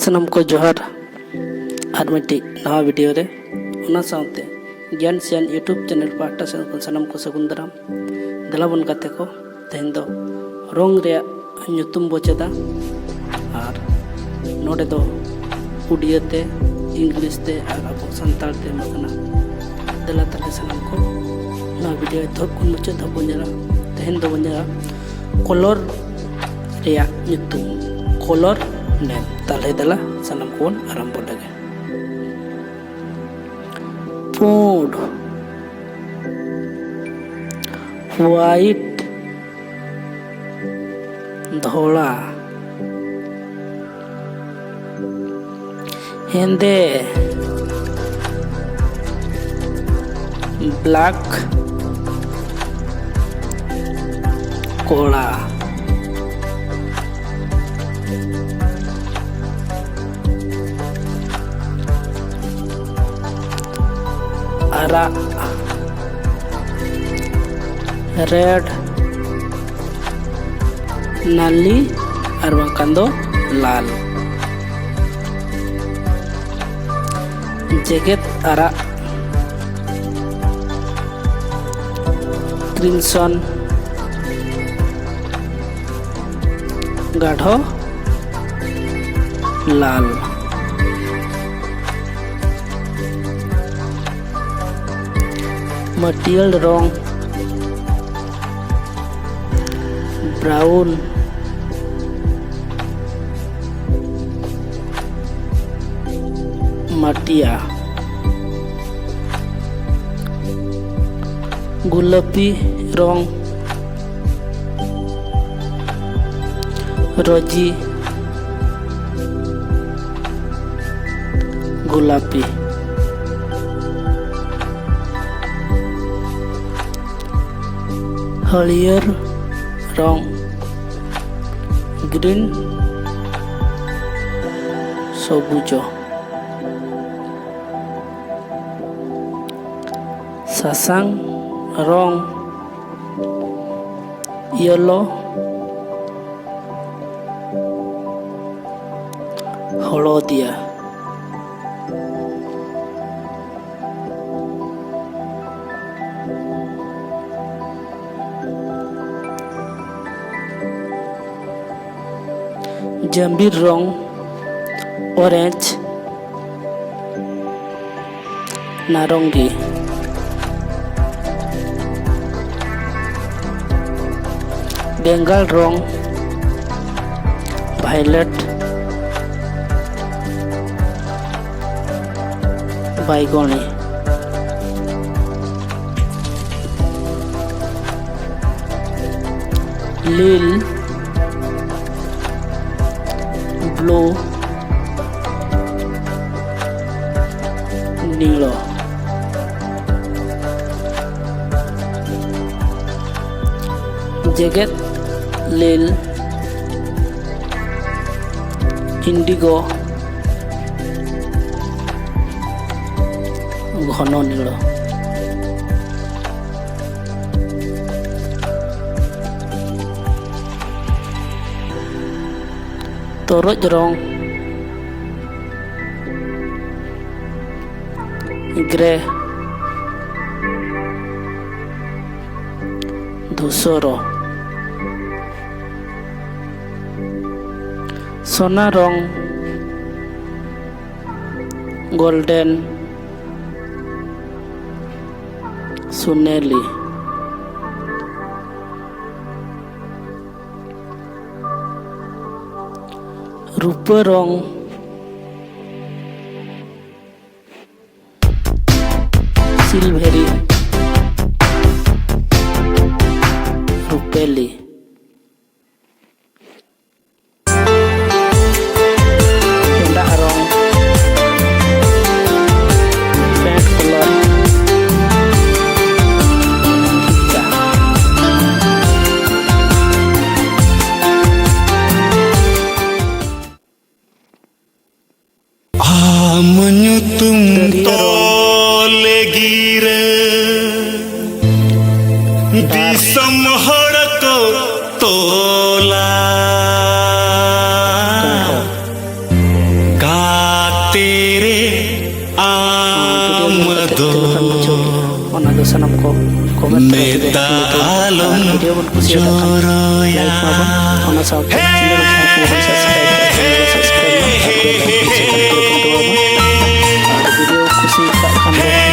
सनम को जोहार और मिट्टी नवा वीडियो रे उना साउते ज्ञान सियान यूट्यूब चैनल पाटा से सनम को सगुन दाराम दलाबन गाते को तेहन दो रोंग रे ᱧᱩᱛᱩᱢ ᱵᱚᱪᱮᱫᱟ ᱟᱨ ᱱᱚᱰᱮ ᱫᱚ ᱩᱰᱤᱭᱟᱹ ᱛᱮ ᱤᱝᱞᱤᱥ ᱛᱮ ᱟᱨ ᱟᱵᱚ ᱥᱟᱱᱛᱟᱲ ᱛᱮ ᱢᱟᱠᱟᱱᱟ ᱫᱮᱞᱟ ᱛᱟᱞᱮ ᱥᱟᱱᱟᱢ ᱠᱚ ᱱᱚᱣᱟ ᱵᱷᱤᱰᱤᱭᱳ ᱮᱛᱚᱦᱚᱵ ᱠᱷᱚᱱ ᱢᱩᱪᱟᱹᱫ ᱫᱷᱟᱹᱵᱤᱡ ᱵᱚᱱ ᱧᱮᱞᱟ ᱛᱮᱦᱮᱧ ᱫᱚᱵᱚᱱ ᱧᱮᱞᱟ ᱠᱚᱞᱚᱨ ᱨᱮᱭᱟᱜ ᱧᱩᱛᱩᱢ ᱠᱚᱞᱚᱨ नेम ताले दला सनम कोन आरंभ लगे पूड व्हाइट धोला हेंदे ब्लैक कोला हरा रेड नाली और बांकान लाल जेकेट आरा क्रिमसन गाढ़ो लाल मटियल रंग ब्राउन मटिया गुलाबी रंग रोजी गुलाबी हरियर रंग ग्रीन सबुज सासांग रंग येलो हलदिया जंबीर रंग ऑरेंज नारंगी बेंगल रंग वायलेट बैगनी लील ब्लू नीलो जेकेट लील इंडिगो घन नील तरज रंग ग्रे धूसर सोना रंग गोल्डन सुनेली रूप रंग सिल्वेरी रुपेली पेंडा रंग पेंट कलर दिसम हड़को तोला का तेरे आमदो sanam ko comment Neta alum joroya ona sa channel ko subscribe video kusi ka